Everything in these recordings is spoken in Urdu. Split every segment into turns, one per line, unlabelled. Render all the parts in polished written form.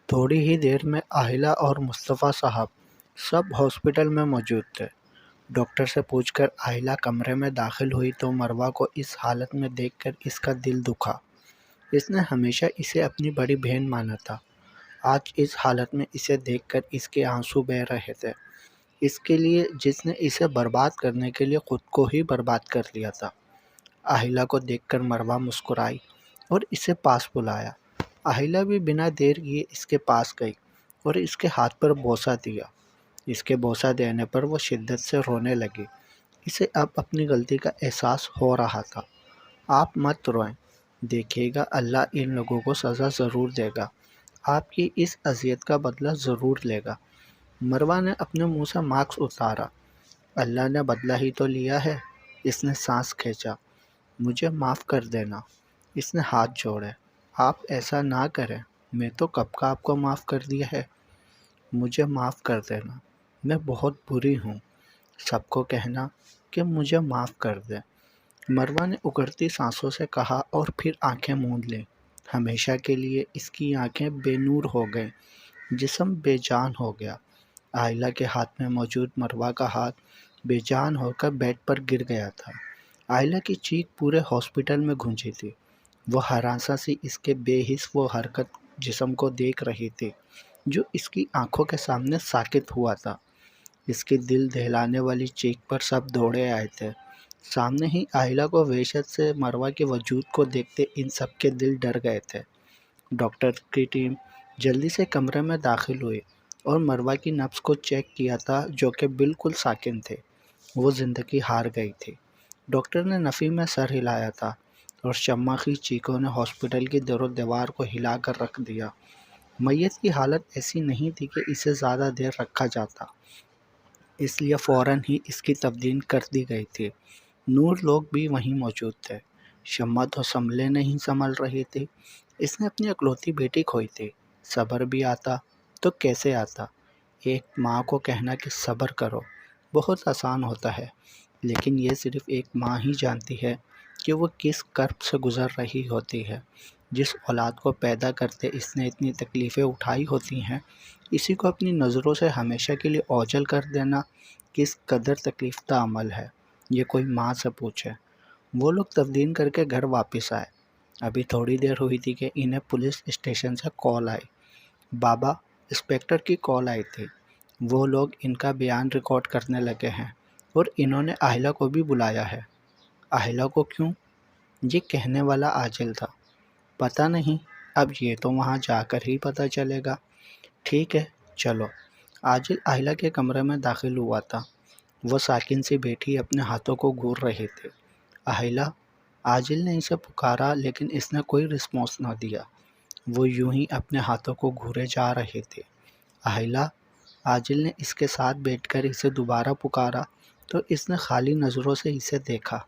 تھوڑی ہی دیر میں آہلہ اور مصطفیٰ صاحب سب ہاسپٹل میں موجود تھے۔ ڈاکٹر سے پوچھ کر آہلہ کمرے میں داخل ہوئی تو مروہ کو اس حالت میں دیکھ کر اس کا دل دکھا۔ اس نے ہمیشہ اسے اپنی بڑی بہن مانا تھا۔ آج اس حالت میں اسے دیکھ کر اس کے آنسو بہہ رہے تھے، اس کے لیے جس نے اسے برباد کرنے کے لیے خود کو ہی برباد کر لیا تھا۔ آہلہ کو دیکھ کر مروہ مسکرائی اور اسے پاس بلایا۔ آہلہ بھی بنا دیر کیے اس کے پاس گئی اور اس کے ہاتھ پر بوسہ دیا۔ اس کے بوسہ دینے پر وہ شدت سے رونے لگی۔ اسے اب اپنی غلطی کا احساس ہو رہا تھا۔ آپ مت روئیں، دیکھیے گا اللہ ان لوگوں کو سزا ضرور دے گا، آپ کی اس اذیت کا بدلہ ضرور لے گا۔ مروہ نے اپنے منہ سے ماسک اتارا۔ اللہ نے بدلہ ہی تو لیا ہے۔ اس نے سانس کھینچا۔ مجھے معاف کر دینا۔ اس نے ہاتھ جوڑے۔ آپ ایسا نہ کریں، میں تو کب کا آپ کو معاف کر دیا ہے۔ مجھے معاف کر دینا، میں بہت بری ہوں۔ سب کو کہنا کہ مجھے معاف کر دیں۔ مروہ نے اکڑتی سانسوں سے کہا اور پھر آنکھیں موند لیں۔ ہمیشہ کے لیے اس کی آنکھیں بے نور ہو گئیں، جسم بے جان ہو گیا۔ آہلہ کے ہاتھ میں موجود مروہ کا ہاتھ بے جان ہو کر بیڈ پر گر گیا تھا۔ آہلہ کی چیخ پورے ہاسپٹل میں گونجی تھی۔ وہ ہراساں سی اس کے بے حس و حرکت جسم کو دیکھ رہی تھی جو اس کی آنکھوں کے سامنے ساکت ہوا تھا۔ اس کی دل دہلانے والی چیخ پر سب دوڑے آئے تھے۔ سامنے ہی آہلہ کو وحشت سے مروہ کے وجود کو دیکھتے ان سب کے دل ڈر گئے تھے۔ ڈاکٹر کی ٹیم جلدی سے کمرے میں داخل ہوئی اور مروہ کی نبض کو چیک کیا تھا جو کہ بالکل ساکن تھے۔ وہ زندگی ہار گئی تھی۔ ڈاکٹر نے نفی میں سر ہلایا تھا اور شمع کی چیخوں نے ہاسپٹل کی در و دیوار کو ہلا کر رکھ دیا۔ میت کی حالت ایسی نہیں تھی کہ اسے زیادہ دیر رکھا جاتا، اس لیے فوراً ہی اس کی تبدیل کر دی گئی تھی۔ نور لوگ بھی وہیں موجود تھے۔ شمع تو سنبھلے نہیں سنبھل رہی تھی۔ اس نے اپنی اکلوتی بیٹی کھوئی تھی۔ صبر بھی آتا تو کیسے آتا؟ ایک ماں کو کہنا کہ صبر کرو بہت آسان ہوتا ہے، لیکن یہ صرف ایک ماں ہی جانتی ہے کہ وہ کس کرب سے گزر رہی ہوتی ہے۔ جس اولاد کو پیدا کرتے اس نے اتنی تکلیفیں اٹھائی ہوتی ہیں، اسی کو اپنی نظروں سے ہمیشہ کے لیے اوجھل کر دینا کس قدر تکلیف دہ عمل ہے، یہ کوئی ماں سے پوچھے۔ وہ لوگ تبدیل کر کے گھر واپس آئے۔ ابھی تھوڑی دیر ہوئی تھی کہ انہیں پولیس اسٹیشن سے کال آئی۔ بابا، انسپکٹر کی کال آئی تھی، وہ لوگ ان کا بیان ریکارڈ کرنے لگے ہیں اور انہوں نے آہلہ کو بھی بلایا ہے۔ آہلہ کو کیوں؟ یہ کہنے والا عاجل تھا۔ پتہ نہیں، اب یہ تو وہاں جا کر ہی پتہ چلے گا۔ ٹھیک ہے چلو۔ عاجل آہلہ کے کمرے میں داخل ہوا تھا۔ وہ ساکن سی بیٹھی اپنے ہاتھوں کو گھور رہی تھی۔ آہلہ، عاجل نے اسے پکارا لیکن اس نے کوئی رسپانس نہ دیا۔ وہ یوں ہی اپنے ہاتھوں کو گھورے جا رہے تھے۔ آہلہ، عاجل نے اس کے ساتھ بیٹھ کر اسے دوبارہ پکارا تو اس نے خالی نظروں سے اسے دیکھا۔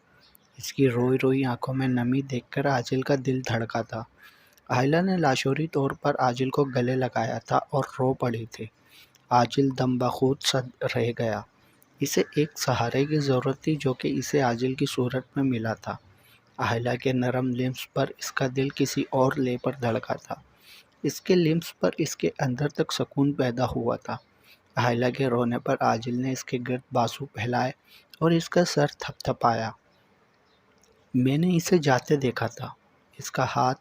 اس کی روئی روئی آنکھوں میں نمی دیکھ کر عاجل کا دل دھڑکا تھا۔ آہلہ نے لاشعوری طور پر عاجل کو گلے لگایا تھا اور رو پڑی تھی۔ عاجل دم بخود سا رہ گیا۔ اسے ایک سہارے کی ضرورت تھی جو کہ اسے عاجل کی صورت میں ملا تھا۔ آہلہ کے نرم لمس پر اس کا دل کسی اور لے پر دھڑکا تھا۔ اس کے لمس پر اس کے اندر تک سکون پیدا ہوا تھا۔ آہلہ کے رونے پر عاجل نے اس کے گرد بازو پھیلائے اور اس کا سر تھپ تھپایا۔ میں نے اسے جاتے دیکھا تھا۔ اس کا ہاتھ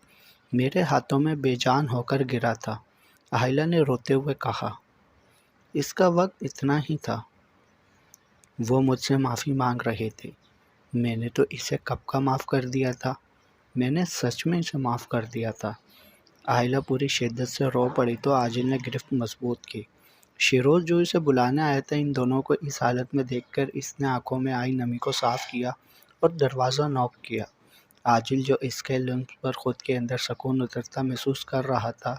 میرے ہاتھوں میں بے جان ہو کر گرا تھا۔ آہلہ نے روتے ہوئے کہا۔ اس کا وقت اتنا ہی تھا۔ وہ مجھ سے معافی مانگ رہی تھی۔ میں نے تو اسے کب کا معاف کر دیا تھا۔ میں نے سچ میں اسے معاف کر دیا تھا۔ آہلہ پوری شدت سے رو پڑی تو عاجل نے گرفت مضبوط کی۔ شیروز جو اسے بلانے آیا تھا ان دونوں کو اس حالت میں دیکھ کر اس نے آنکھوں میں آئی نمی کو صاف کیا اور دروازہ نوک کیا۔ عاجل جو اس کے لمس پر خود کے اندر سکون اترتا محسوس کر رہا تھا،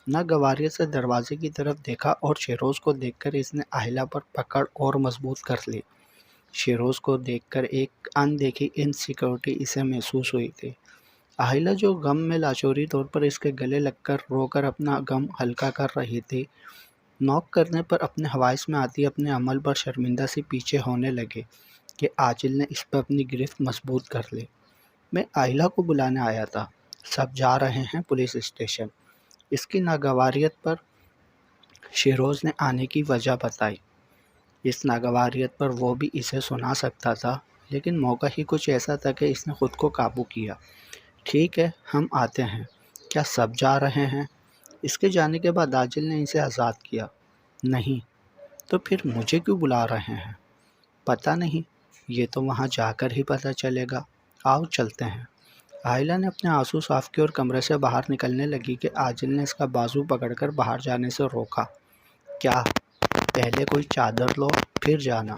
ناگواریت سے دروازے کی طرف دیکھا اور شیروز کو دیکھ کر اس نے آہلہ پر پکڑ اور مضبوط کر لی۔ شیروز کو دیکھ کر ایک اندیکھی انسیکیورٹی اسے محسوس ہوئی تھی۔ آہلہ جو غم میں لاشعوری طور پر اس کے گلے لگ کر رو کر اپنا غم ہلکا کر رہی تھی، نوک کرنے پر اپنے حوائص میں آتی اپنے عمل پر شرمندہ سی پیچھے ہونے لگے کہ عاجل نے اس پر اپنی گرفت مضبوط کر لی۔ میں آہلہ کو بلانے آیا تھا، سب جا رہے ہیں پولیس اسٹیشن۔ اس کی ناگواریت پر شیروز نے آنے کی وجہ بتائی۔ اس ناگواریت پر وہ بھی اسے سنا سکتا تھا، لیکن موقع ہی کچھ ایسا تھا کہ اس نے خود کو قابو کیا۔ ٹھیک ہے، ہم آتے ہیں۔ کیا سب جا رہے ہیں؟ اس کے جانے کے بعد عاجل نے اسے آزاد کیا۔ نہیں، تو پھر مجھے کیوں بلا رہے ہیں؟ پتہ نہیں، یہ تو وہاں جا کر ہی پتہ چلے گا۔ آؤ چلتے ہیں۔ عائلہ نے اپنے آنسو صاف کیے اور کمرے سے باہر نکلنے لگی کہ عاجل نے اس کا بازو پکڑ کر باہر جانے سے روکا۔ کیا؟ پہلے کوئی چادر لو، پھر جانا۔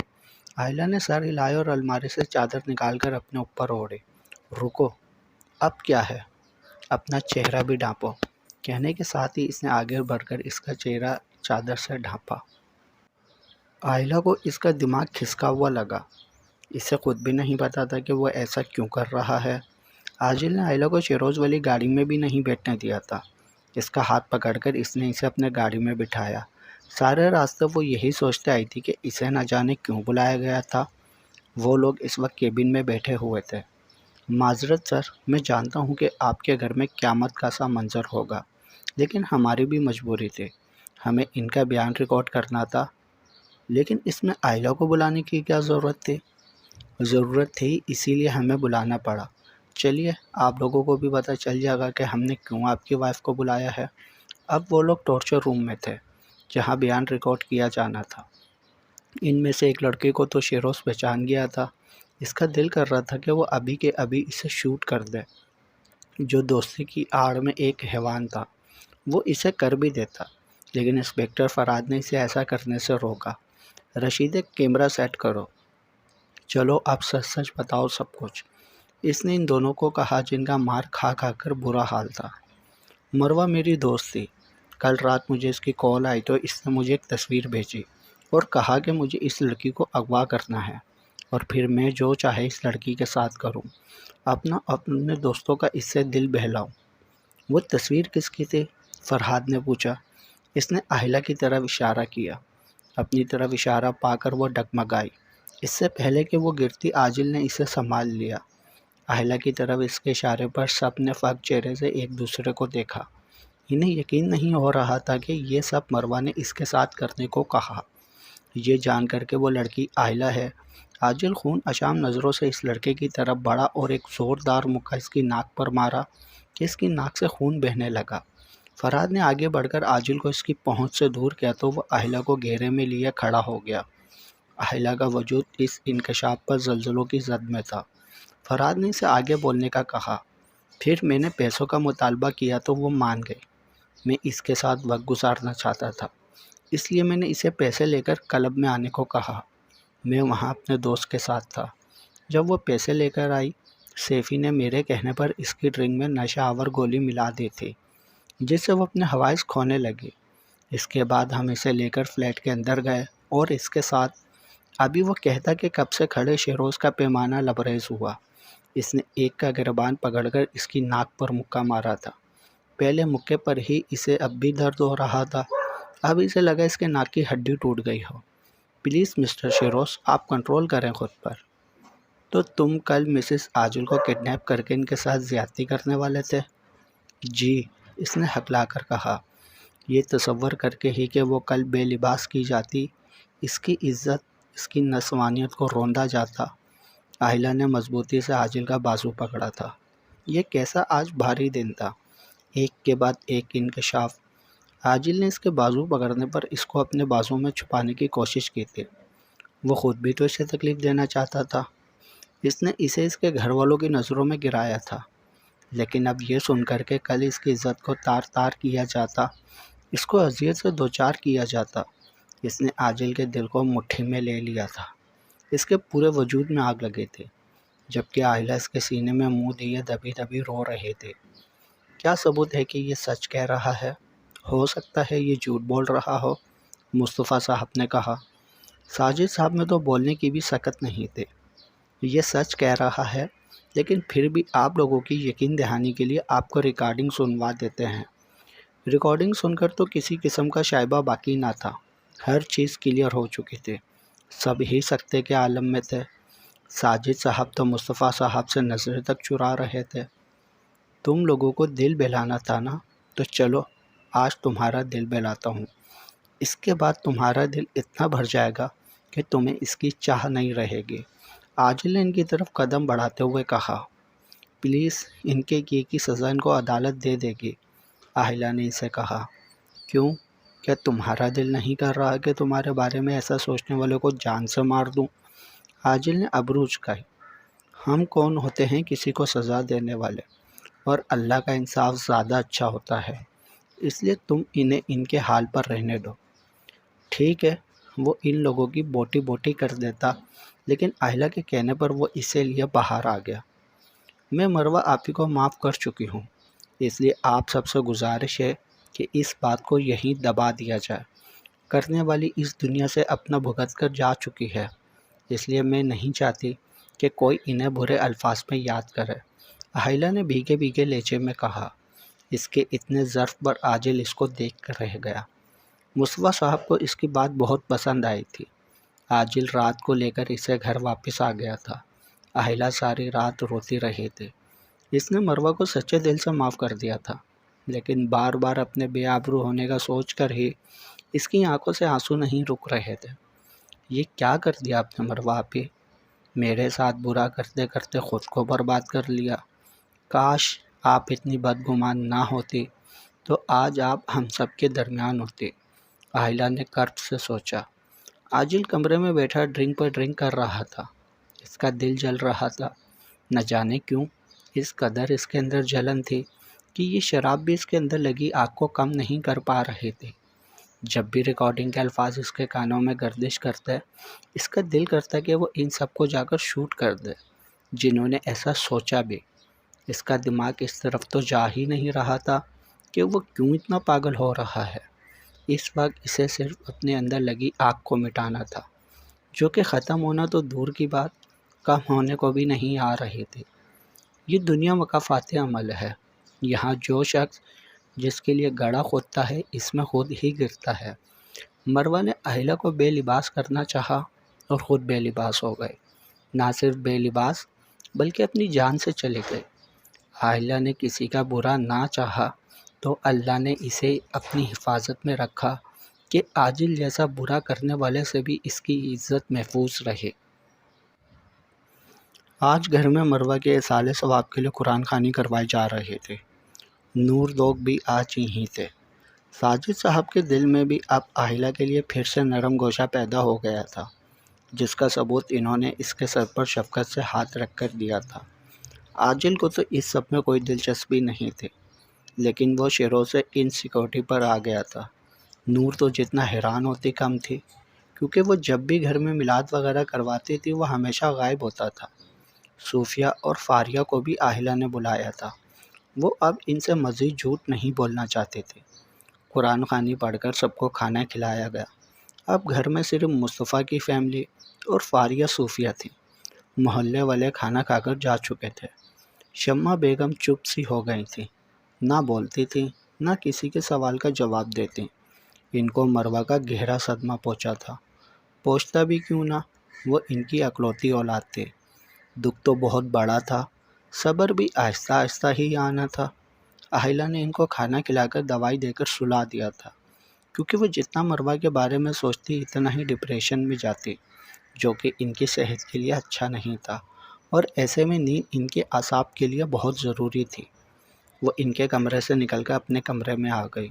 عائلہ نے سر ہلایا اور الماری سے چادر نکال کر اپنے اوپر اوڑھی۔ رکو، اب کیا ہے؟ اپنا چہرہ بھی ڈھانپو۔ کہنے کے ساتھ ہی اس نے آگے بڑھ کر اس کا چہرہ چادر سے ڈھانپا۔ عائلہ کو اس کا دماغ کھسکا ہوا لگا۔ اسے خود بھی نہیں پتا تھا کہ وہ ایسا کیوں کر رہا ہے۔ عاجل نے عائلہ کو شیروز والی گاڑی میں بھی نہیں بیٹھنے دیا تھا۔ اس کا ہاتھ پکڑ کر اس نے اسے اپنے گاڑی میں بٹھایا۔ سارے راستے وہ یہی سوچتے آئی تھی کہ اسے نہ جانے کیوں بلایا گیا تھا۔ وہ لوگ اس وقت کیبن میں بیٹھے ہوئے تھے۔ معذرت سر، میں جانتا ہوں کہ آپ کے گھر میں قیامت کا سا منظر ہوگا، لیکن ہماری بھی مجبوری تھی۔ ہمیں ان کا بیان ریکارڈ کرنا تھا۔ لیکن اس میں عائلہ کو بلانے کی کیا ضرورت تھی؟ ضرورت تھی، اسی لیے ہمیں بلانا پڑا۔ چلیے، آپ لوگوں کو بھی پتہ چل جائے گا کہ ہم نے کیوں آپ کی وائف کو بلایا ہے۔ اب وہ لوگ ٹارچر روم میں تھے، جہاں بیان ریکارڈ کیا جانا تھا۔ ان میں سے ایک لڑکے کو تو شیروز پہچان گیا تھا۔ اس کا دل کر رہا تھا کہ وہ ابھی کے ابھی اسے شوٹ کر دے۔ جو دوستی کی آڑ میں ایک حیوان تھا، وہ اسے کر بھی دیتا، لیکن انسپکٹر فراد نے اسے ایسا کرنے سے روکا۔ رشید، ایک کیمرہ سیٹ کرو۔ چلو اب سچ سچ بتاؤ سب کچھ۔ اس نے ان دونوں کو کہا جن کا مار کھا کھا کر برا حال تھا۔ مروہ میری دوست تھی۔ کل رات مجھے اس کی کال آئی تو اس نے مجھے ایک تصویر بھیجی اور کہا کہ مجھے اس لڑکی کو اغوا کرنا ہے اور پھر میں جو چاہے اس لڑکی کے ساتھ کروں، اپنے دوستوں کا اس سے دل بہلاؤں۔ وہ تصویر کس کی تھی؟ فرحاد نے پوچھا۔ اس نے عائلہ کی طرف اشارہ کیا۔ اپنی طرف اشارہ پا کر وہ ڈگمگائی۔ اس سے پہلے کہ وہ گرتی، عاجل نے اسے سنبھال لیا۔ عائلہ کی طرف اس کے اشارے پر سب نے فاق چہرے سے ایک دوسرے کو دیکھا۔ انہیں یقین نہیں ہو رہا تھا کہ یہ سب مروہ نے اس کے ساتھ کرنے کو کہا۔ یہ جان کر کہ وہ لڑکی عائلہ ہے، عاجل خون اشام نظروں سے اس لڑکے کی طرف بڑھا اور ایک زوردار مکہ اس کی ناک پر مارا کہ اس کی ناک سے خون بہنے لگا۔ فرحاد نے آگے بڑھ کر عاجل کو اس کی پہنچ سے دور کیا تو وہ عائلہ کو گھیرے میں لیے کھڑا ہو گیا۔ عائلہ کا وجود اس انکشاف پر زلزلوں کی زد میں تھا۔ فرحاد نے اسے آگے بولنے کا کہا۔ پھر میں نے پیسوں کا مطالبہ کیا تو وہ مان گئی۔ میں اس کے ساتھ وقت گزارنا چاہتا تھا، اس لیے میں نے اسے پیسے لے کر کلب میں آنے کو کہا۔ میں وہاں اپنے دوست کے ساتھ تھا۔ جب وہ پیسے لے کر آئی، سیفی نے میرے کہنے پر اس کی ڈرنک میں نشہ آور گولی ملا دی تھی، جس سے وہ اپنے حواس کھونے لگی۔ اس کے بعد ہم اسے لے کر فلیٹ کے اندر گئے اور اس کے ساتھ ابھی وہ کہتا کہ کب سے کھڑے شیروز کا پیمانہ لبریز ہوا۔ اس نے ایک کا گربان پکڑ کر اس کی ناک پر مکہ مارا تھا۔ پہلے مکے پر ہی اسے اب بھی درد ہو رہا تھا، اب اسے لگا اس کے ناک کی ہڈی ٹوٹ گئی ہو۔ پلیز مسٹر شیروز، آپ کنٹرول کریں خود پر۔ تو تم کل مسز عاجل کو کڈنیپ کر کے ان کے ساتھ زیادتی کرنے والے تھے؟ جی، اس نے ہکلا کر کہا۔ یہ تصور کر کے ہی کہ وہ کل بے لباس کی جاتی، اس کی عزت، اس کی نسوانیت کو روندا جاتا۔ عائلہ نے مضبوطی سے عاجل کا بازو پکڑا تھا۔ یہ کیسا آج بھاری دن تھا، ایک کے بعد ایک انکشاف۔ عاجل نے اس کے بازو پکڑنے پر اس کو اپنے بازو میں چھپانے کی کوشش کی تھی۔ وہ خود بھی تو اسے تکلیف دینا چاہتا تھا۔ اس نے اسے اس کے گھر والوں کی نظروں میں گرایا تھا، لیکن اب یہ سن کر کہ کل اس کی عزت کو تار تار کیا جاتا، اس کو اذیت سے دوچار کیا جاتا، اس نے عاجل کے دل کو مٹھی میں لے لیا تھا۔ اس کے پورے وجود میں آگ لگی تھی، جبکہ عائلہ اس کے سینے میں منہ دیے دبی دبی رو رہے تھے۔ کیا ثبوت ہے کہ یہ سچ کہہ رہا ہے؟ ہو سکتا ہے یہ جھوٹ بول رہا ہو، مصطفیٰ صاحب نے کہا۔ ساجد صاحب میں تو بولنے کی بھی سکت نہیں تھی۔ یہ سچ کہہ رہا ہے، لیکن پھر بھی آپ لوگوں کی یقین دہانی کے لیے آپ کو ریکارڈنگ سنوا دیتے ہیں۔ ریکارڈنگ سن کر تو کسی قسم کا شائبہ باقی نہ تھا، ہر چیز کلیئر ہو چکی تھی۔ سب ہی سکتے کے عالم میں تھے۔ ساجد صاحب تو مصطفیٰ صاحب سے نظریں تک چرا رہے تھے۔ تم لوگوں کو دل بہلانا تھا نا، تو چلو آج تمہارا دل بہلاتا ہوں۔ اس کے بعد تمہارا دل اتنا بھر جائے گا کہ تمہیں اس کی چاہ نہیں رہے گی۔ عاجل نے ان کی طرف قدم بڑھاتے ہوئے کہا، پلیز ان کے کیے کی سزا ان کو عدالت دے دے گی۔ اہلیہ نے اسے کہا، کیوں؟ کیا تمہارا دل نہیں کر رہا کہ تمہارے بارے میں ایسا سوچنے والوں کو جان سے مار دوں؟ عاجل نے ابرو اچکائی، ہم کون ہوتے ہیں کسی کو سزا دینے والے، اور اللہ کا انصاف زیادہ اچھا ہوتا ہے، اس لیے تم انہیں ان کے حال پر رہنے دو۔ ٹھیک ہے، وہ ان لوگوں کی بوٹی بوٹی کر دیتا، لیکن اہلیہ کے کہنے پر وہ اسے لیے باہر آ گیا۔ میں مروہ آپی کو معاف کر چکی ہوں، اس لیے آپ سب سے گزارش ہے کہ اس بات کو یہیں دبا دیا جائے۔ کرنے والی اس دنیا سے اپنا بھگت کر جا چکی ہے، اس لیے میں نہیں چاہتی کہ کوئی انہیں برے الفاظ میں یاد کرے۔ اہلیہ نے بھیگے بھیگے لہجے میں کہا۔ اس کے اتنے ظرف پر عاجل اس کو دیکھ کر رہ گیا۔ مصطفیٰ صاحب کو اس کی بات بہت پسند آئی تھی۔ عاجل رات کو لے کر اسے گھر واپس آ گیا تھا۔ اہلیہ ساری رات روتی رہی تھی۔ اس نے مروہ کو سچے دل سے معاف کر دیا تھا، لیکن بار بار اپنے بے آبرو ہونے کا سوچ کر ہی اس کی آنکھوں سے آنسو نہیں رک رہے تھے۔ یہ کیا کر دیا آپ نے مروہ آپی؟ میرے ساتھ برا کرتے کرتے خود کو برباد کر لیا۔ کاش آپ اتنی بدگمان نہ ہوتی تو آج آپ ہم سب کے درمیان ہوتی۔ اہلیہ نے کرب سے سوچا۔ عاجل کمرے میں بیٹھا ڈرنک پر ڈرنک کر رہا تھا۔ اس کا دل جل رہا تھا، نہ جانے کیوں اس قدر اس کے اندر جلن تھی کہ یہ شراب بھی اس کے اندر لگی آگ کو کم نہیں کر پا رہی تھی۔ جب بھی ریکارڈنگ کے الفاظ اس کے کانوں میں گردش کرتے، اس کا دل کرتا کہ وہ ان سب کو جا کر شوٹ کر دے جنہوں نے ایسا سوچا بھی۔ اس کا دماغ اس طرف تو جا ہی نہیں رہا تھا کہ وہ کیوں اتنا پاگل ہو رہا ہے۔ اس وقت اسے صرف اپنے اندر لگی آگ کو مٹانا تھا، جو کہ ختم ہونا تو دور کی بات، کم ہونے کو بھی نہیں آ رہی تھی۔ یہ دنیا مکافات عمل ہے، یہاں جو شخص جس کے لیے گڑھا کھودتا ہے اس میں خود ہی گرتا ہے۔ مروہ نے اہلیہ کو بے لباس کرنا چاہا اور خود بے لباس ہو گئے۔ نہ صرف بے لباس بلکہ اپنی جان سے چلے گئے۔ اہلیہ نے کسی کا برا نہ چاہا تو اللہ نے اسے اپنی حفاظت میں رکھا کہ عاجل جیسا برا کرنے والے سے بھی اس کی عزت محفوظ رہے۔ آج گھر میں مروہ کے ایصال ثواب کے لیے قرآن خوانی کروائی جا رہی تھی۔ نور لوگ بھی آج یہیں تھے۔ ساجد صاحب کے دل میں بھی اب اہلیہ کے لیے پھر سے نرم گوشہ پیدا ہو گیا تھا، جس کا ثبوت انہوں نے اس کے سر پر شفقت سے ہاتھ رکھ کر دیا تھا۔ عاجل کو تو اس سب میں کوئی دلچسپی نہیں تھی، لیکن وہ شروع سے ان سیکورٹی پر آ گیا تھا۔ نور تو جتنا حیران ہوتی کم تھی، کیونکہ وہ جب بھی گھر میں میلاد وغیرہ کرواتی تھی وہ ہمیشہ غائب ہوتا تھا۔ صوفیہ اور فاریہ کو بھی اہلیہ نے بلایا تھا۔ وہ اب ان سے مزید جھوٹ نہیں بولنا چاہتے تھے۔ قرآن خوانی پڑھ کر سب کو کھانا کھلایا گیا۔ اب گھر میں صرف مصطفیٰ کی فیملی اور فاریہ صوفیہ تھی۔ محلے والے کھانا کھا کر جا چکے تھے۔ شمع بیگم چپ سی ہو گئی تھی، نہ بولتی تھی نہ کسی کے سوال کا جواب دیتی۔ ان کو مروہ کا گہرا صدمہ پہنچا تھا۔ پہنچتا بھی کیوں نہ، وہ ان کی اکلوتی اولاد تھی۔ دکھ تو بہت بڑا تھا، صبر بھی آہستہ آہستہ ہی آنا تھا۔ اہلیہ نے ان کو کھانا کھلا کر دوائی دے کر سلا دیا تھا، کیونکہ وہ جتنا مروہ کے بارے میں سوچتی اتنا ہی ڈپریشن میں جاتی، جو کہ ان کی صحت کے لیے اچھا نہیں تھا، اور ایسے میں نیند ان کے اعصاب کے لیے بہت ضروری تھی۔ وہ ان کے کمرے سے نکل کر اپنے کمرے میں آ گئی،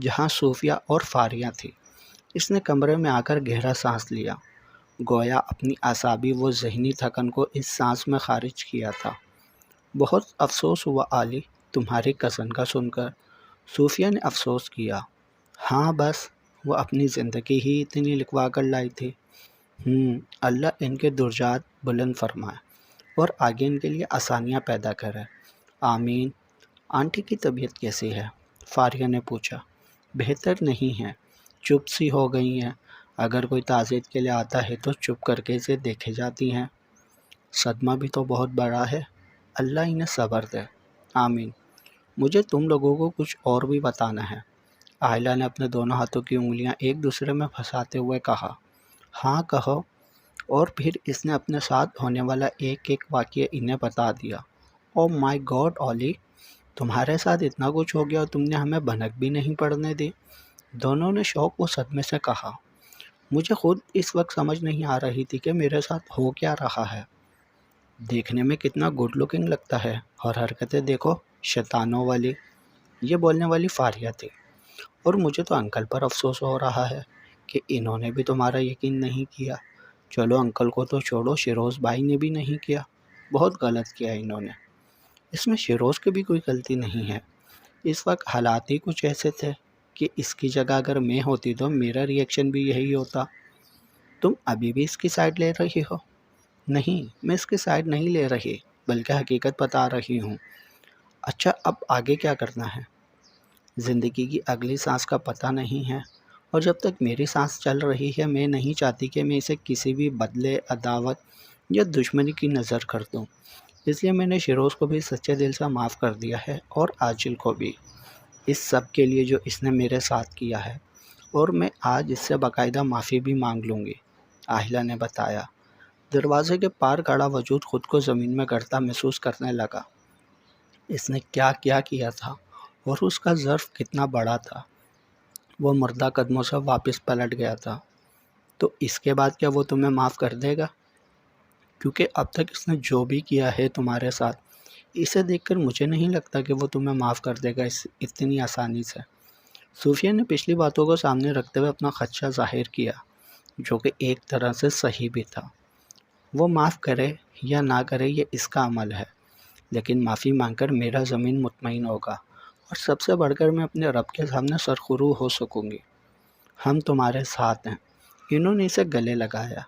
جہاں صوفیہ اور فاریہ تھی۔ اس نے کمرے میں آ کر گہرا سانس لیا، گویا اپنی اعصابی و ذہنی تھکن کو اس سانس میں خارج کیا تھا۔ بہت افسوس ہوا علی تمہاری کزن کا سن کر۔ صوفیہ نے افسوس کیا۔ ہاں بس وہ اپنی زندگی ہی اتنی لکھوا کر لائی تھی۔ اللہ ان کے درجات بلند فرمائے اور آگے ان کے لیے آسانیاں پیدا کرے، آمین۔ آنٹی کی طبیعت کیسی ہے؟ فاریہ نے پوچھا۔ بہتر نہیں ہے، چپ سی ہو گئی ہیں، اگر کوئی تعزیت کے لیے آتا ہے تو چپ کر کے اسے دیکھے جاتی ہیں۔ صدمہ بھی تو بہت بڑا ہے، اللہ انہیں صبر دے، آمین۔ مجھے تم لوگوں کو کچھ اور بھی بتانا ہے۔ اہلیہ نے اپنے دونوں ہاتھوں کی انگلیاں ایک دوسرے میں پھنساتے ہوئے کہا۔ ہاں کہو۔ اور پھر اس نے اپنے ساتھ ہونے والا ایک ایک واقعہ انہیں بتا دیا۔ او مائی گاڈ اولی، تمہارے ساتھ اتنا کچھ ہو گیا اور تم نے ہمیں بھنک بھی نہیں پڑنے دی۔ دونوں نے شوق و صدمے سے کہا۔ مجھے خود اس وقت سمجھ نہیں آ رہی تھی کہ میرے ساتھ ہو کیا رہا ہے۔ دیکھنے میں کتنا گڈ لکنگ لگتا ہے اور حرکتیں دیکھو شیطانوں والی، یہ بولنے والی فاریہ تھی۔ اور مجھے تو انکل پر افسوس ہو رہا ہے کہ انہوں نے بھی تمہارا یقین نہیں کیا۔ چلو انکل کو تو چھوڑو، شیروز بھائی نے بھی نہیں کیا، بہت غلط کیا انہوں نے۔ اس میں شیروز کی بھی کوئی غلطی نہیں ہے، اس وقت حالات ہی کچھ ایسے تھے کہ اس کی جگہ اگر میں ہوتی تو میرا ریئیکشن بھی یہی ہوتا۔ تم ابھی بھی اس کی سائڈ لے رہی ہو؟ نہیں، میں اس کی سائڈ نہیں لے رہی، بلکہ حقیقت بتا رہی ہوں۔ اچھا، اب آگے کیا کرنا ہے؟ زندگی کی اگلی سانس کا پتہ نہیں ہے، اور جب تک میری سانس چل رہی ہے میں نہیں چاہتی کہ میں اسے کسی بھی بدلے، عداوت یا دشمنی کی نظر کر دوں۔ اس لیے میں نے شیروز کو بھی سچے دل سے معاف کر دیا ہے، اور عاجل کو بھی، اس سب کے لیے جو اس نے میرے ساتھ کیا ہے، اور میں آج اس سے باقاعدہ معافی بھی مانگ لوں گی، آہلہ نے بتایا۔ دروازے کے پار کھڑا وجود خود کو زمین میں گرتا محسوس کرنے لگا۔ اس نے کیا کیا تھا، اور اس کا ظرف کتنا بڑا تھا۔ وہ مردہ قدموں سے واپس پلٹ گیا تھا۔ تو اس کے بعد کیا وہ تمہیں معاف کر دے گا؟ کیونکہ اب تک اس نے جو بھی کیا ہے تمہارے ساتھ، اسے دیکھ کر مجھے نہیں لگتا کہ وہ تمہیں معاف کر دے گا اتنی آسانی سے۔ صوفیہ نے پچھلی باتوں کو سامنے رکھتے ہوئے اپنا خدشہ ظاہر کیا، جو کہ ایک طرح سے صحیح بھی تھا۔ وہ معاف کرے یا نہ کرے یہ اس کا عمل ہے، لیکن معافی مانگ کر میرا ضمیر مطمئن ہوگا، اور سب سے بڑھ کر میں اپنے رب کے سامنے سرخرو ہو سکوں گی۔ ہم تمہارے ساتھ ہیں۔ انہوں نے اسے گلے لگایا۔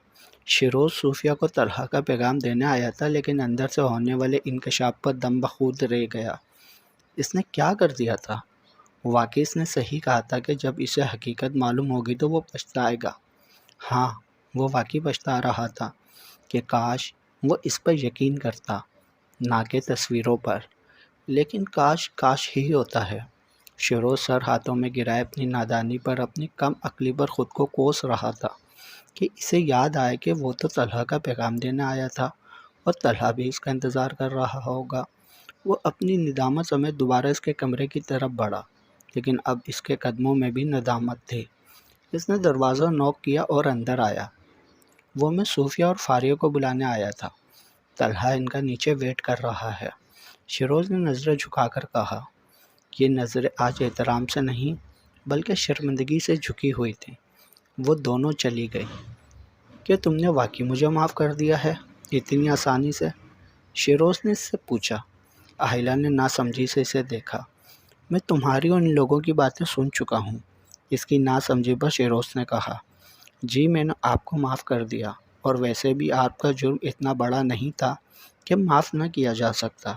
شیروز صوفیہ کو طلحہ کا پیغام دینے آیا تھا، لیکن اندر سے ہونے والے انکشاف پر دم بخود رہ گیا۔ اس نے کیا کر دیا تھا؟ واقعی اس نے صحیح کہا تھا کہ جب اسے حقیقت معلوم ہوگی تو وہ پچھتائے گا۔ ہاں، وہ واقعی پچھتا رہا تھا کہ کاش وہ اس پر یقین کرتا، نہ کہ تصویروں پر، لیکن کاش ہی ہوتا ہے۔ شیروز سر ہاتھوں میں گرائے اپنی نادانی پر، اپنی کم عقلی پر خود کو کوس رہا تھا کہ اسے یاد آئے کہ وہ تو طلحہ کا پیغام دینے آیا تھا، اور طلحہ بھی اس کا انتظار کر رہا ہوگا۔ وہ اپنی ندامت سمیت دوبارہ اس کے کمرے کی طرف بڑھا، لیکن اب اس کے قدموں میں بھی ندامت تھی۔ اس نے دروازہ نوک کیا اور اندر آیا۔ وہ میں صوفیہ اور فاریہ کو بلانے آیا تھا، طلحہ ان کا نیچے ویٹ کر رہا ہے۔ شیروز نے نظریں جھکا کر کہا۔ یہ نظریں آج احترام سے نہیں بلکہ شرمندگی سے جھکی ہوئی تھیں۔ وہ دونوں چلی گئی۔ کیا تم نے واقعی مجھے معاف کر دیا ہے اتنی آسانی سے؟ شیروز نے اس سے پوچھا۔ آہلہ نے ناسمجھی سے اسے دیکھا۔ میں تمہاری اور ان لوگوں کی باتیں سن چکا ہوں، اس کی ناسمجھی پر شیروز نے کہا۔ جی، میں نے آپ کو معاف کر دیا، اور ویسے بھی آپ کا جرم اتنا بڑا نہیں تھا کہ معاف نہ کیا جا سکتا۔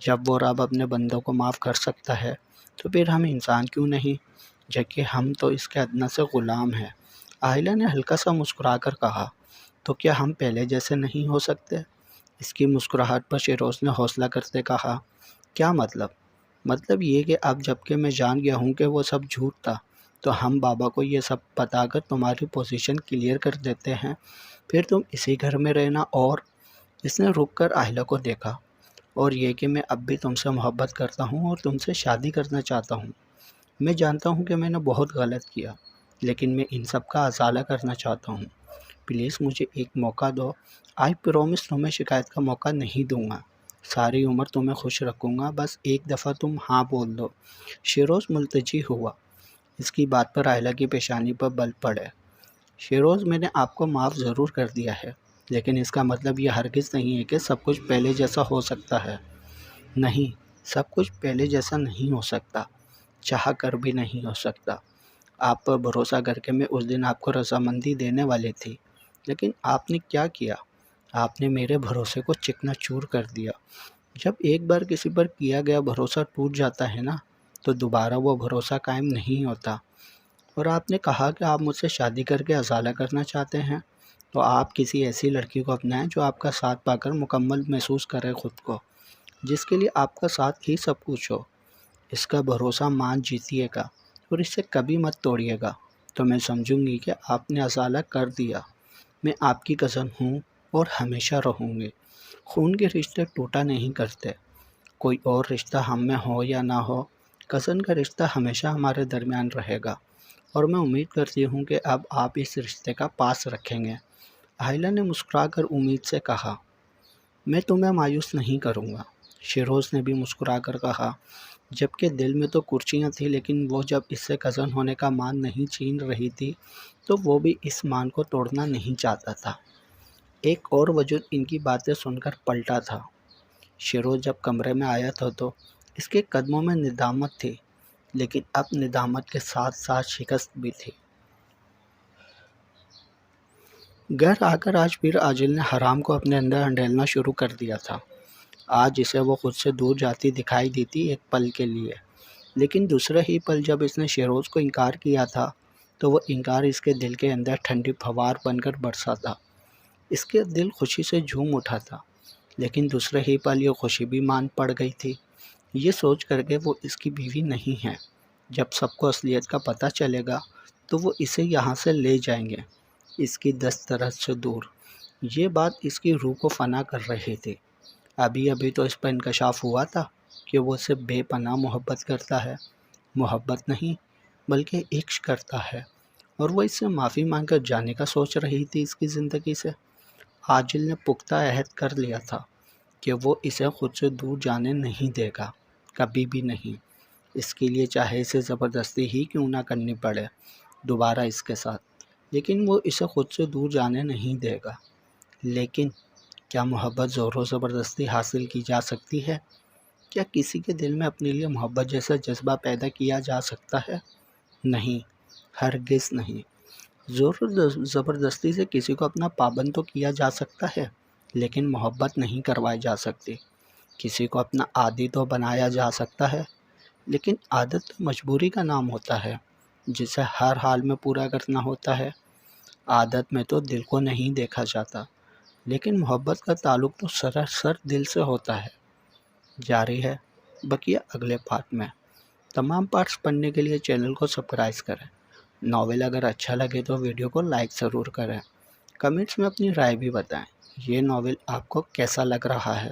جب وہ رب اپنے بندوں کو معاف کر سکتا ہے تو پھر ہم انسان کیوں نہیں، جبکہ ہم تو اس کے ادنیٰ سے غلام ہیں۔ آہلہ نے ہلکا سا مسکرا کر کہا۔ تو کیا ہم پہلے جیسے نہیں ہو سکتے؟ اس کی مسکراہٹ پر شیروز نے حوصلہ کرتے کہا۔ کیا مطلب؟ مطلب یہ کہ اب جب کہ میں جان گیا ہوں کہ وہ سب جھوٹ تھا، تو ہم بابا کو یہ سب بتا کر تمہاری پوزیشن کلیئر کر دیتے ہیں، پھر تم اسی گھر میں رہنا۔ اور اس نے رک کر آہلہ کو دیکھا۔ اور یہ کہ میں اب بھی تم سے محبت کرتا ہوں اور تم سے شادی کرنا چاہتا ہوں۔ میں جانتا ہوں کہ میں نے بہت غلط کیا، لیکن میں ان سب کا ازالہ کرنا چاہتا ہوں۔ پلیز مجھے ایک موقع دو۔ آئی پرومس تمہیں شکایت کا موقع نہیں دوں گا، ساری عمر تمہیں خوش رکھوں گا، بس ایک دفعہ تم ہاں بول دو۔ شیروز ملتجی ہوا۔ اس کی بات پر آہلہ کی پیشانی پر بل پڑے۔ شیروز، میں نے آپ کو معاف ضرور کر دیا ہے، لیکن اس کا مطلب یہ ہرگز نہیں ہے کہ سب کچھ پہلے جیسا ہو سکتا ہے۔ نہیں، سب کچھ پہلے جیسا نہیں ہو سکتا، چاہ کر بھی نہیں ہو سکتا۔ آپ پر بھروسہ کر کے میں اس دن آپ کو رضامندی دینے والی تھی، لیکن آپ نے کیا کیا؟ آپ نے میرے بھروسے کو چکنا چور کر دیا۔ جب ایک بار کسی پر کیا گیا بھروسہ ٹوٹ جاتا ہے نا، تو دوبارہ وہ بھروسہ قائم نہیں ہوتا۔ اور آپ نے کہا کہ آپ مجھ سے شادی کر کے ازالہ کرنا چاہتے ہیں، تو آپ کسی ایسی لڑکی کو اپنائیں جو آپ کا ساتھ پا کر مکمل محسوس کرے خود کو، جس کے لیے آپ کا ساتھ ہی سب کچھ ہو۔ اس کا بھروسہ مان جیتیے گا اور اسے کبھی مت توڑیے گا، تو میں سمجھوں گی کہ آپ نے ازالہ کر دیا۔ میں آپ کی کزن ہوں اور ہمیشہ رہوں گی۔ خون کے رشتے ٹوٹا نہیں کرتے، کوئی اور رشتہ ہم میں ہو یا نہ ہو، کزن کا رشتہ ہمیشہ ہمارے درمیان رہے گا، اور میں امید کرتی ہوں کہ اب آپ اس رشتے کا پاس رکھیں گے۔ آئلہ نے مسکرا کر امید سے کہا، میں تمہیں مایوس نہیں کروں گا۔ شیروز نے بھی مسکرا کر کہا، جبکہ دل میں تو کرچیاں تھیں، لیکن وہ جب اس سے کزن ہونے کا مان نہیں چھین رہی تھی تو وہ بھی اس مان کو توڑنا نہیں چاہتا تھا۔ ایک اور وجود ان کی باتیں سن کر پلٹا تھا۔ شیروز جب کمرے میں آیا تھا تو اس کے قدموں میں ندامت تھی، لیکن اب ندامت کے ساتھ ساتھ شکست بھی تھی۔ گھر آ کر آج پھر عاجل نے حرام کو اپنے اندر ہنڈیلنا شروع کر دیا تھا۔ آج اسے وہ خود سے دور جاتی دکھائی دی تھی ایک پل کے لیے، لیکن دوسرے ہی پل جب اس نے شیروز کو انکار کیا تھا تو وہ انکار اس کے دل کے اندر ٹھنڈی پھوار بن کر برسا تھا۔ اس کے دل خوشی سے جھوم اٹھا تھا، لیکن دوسرے ہی پل یہ خوشی بھی مان پڑ گئی تھی، یہ سوچ کر کہ وہ اس کی بیوی نہیں ہے۔ جب سب کو اصلیت کا پتہ چلے گا تو وہ اسے یہاں سے لے جائیں گے، اس کی دسترس سے دور۔ یہ بات اس کی روح کو فنا کر رہی تھی۔ ابھی ابھی تو اس پر انکشاف ہوا تھا کہ وہ اسے بے پناہ محبت کرتا ہے، محبت نہیں بلکہ عشق کرتا ہے، اور وہ اس سے معافی مانگ کر جانے کا سوچ رہی تھی اس کی زندگی سے۔ عاجل نے پختہ عہد کر لیا تھا کہ وہ اسے خود سے دور جانے نہیں دے گا، کبھی بھی نہیں، اس کے لیے چاہے اسے زبردستی ہی کیوں نہ کرنی پڑے دوبارہ اس کے ساتھ، لیکن وہ اسے خود سے دور جانے نہیں دے گا۔ لیکن کیا محبت زور و زبردستی حاصل کی جا سکتی ہے؟ کیا کسی کے دل میں اپنے لیے محبت جیسا جذبہ پیدا کیا جا سکتا ہے؟ نہیں، ہرگز نہیں۔ زور و زبردستی سے کسی کو اپنا پابند تو کیا جا سکتا ہے، لیکن محبت نہیں کروائی جا سکتی۔ کسی کو اپنا عادی تو بنایا جا سکتا ہے، لیکن عادت تو مجبوری کا نام ہوتا ہے، جسے ہر حال میں پورا کرنا ہوتا ہے۔ عادت میں تو دل کو نہیں دیکھا جاتا، لیکن محبت کا تعلق تو سراسر دل سے ہوتا ہے۔ جاری ہے بقیہ اگلے پارٹ میں۔ تمام پارٹس پڑھنے کے لیے چینل کو سبسکرائب کریں۔ ناول اگر اچھا لگے تو ویڈیو کو لائک ضرور کریں۔ کمنٹس میں اپنی رائے بھی بتائیں، یہ ناول آپ کو کیسا لگ رہا ہے۔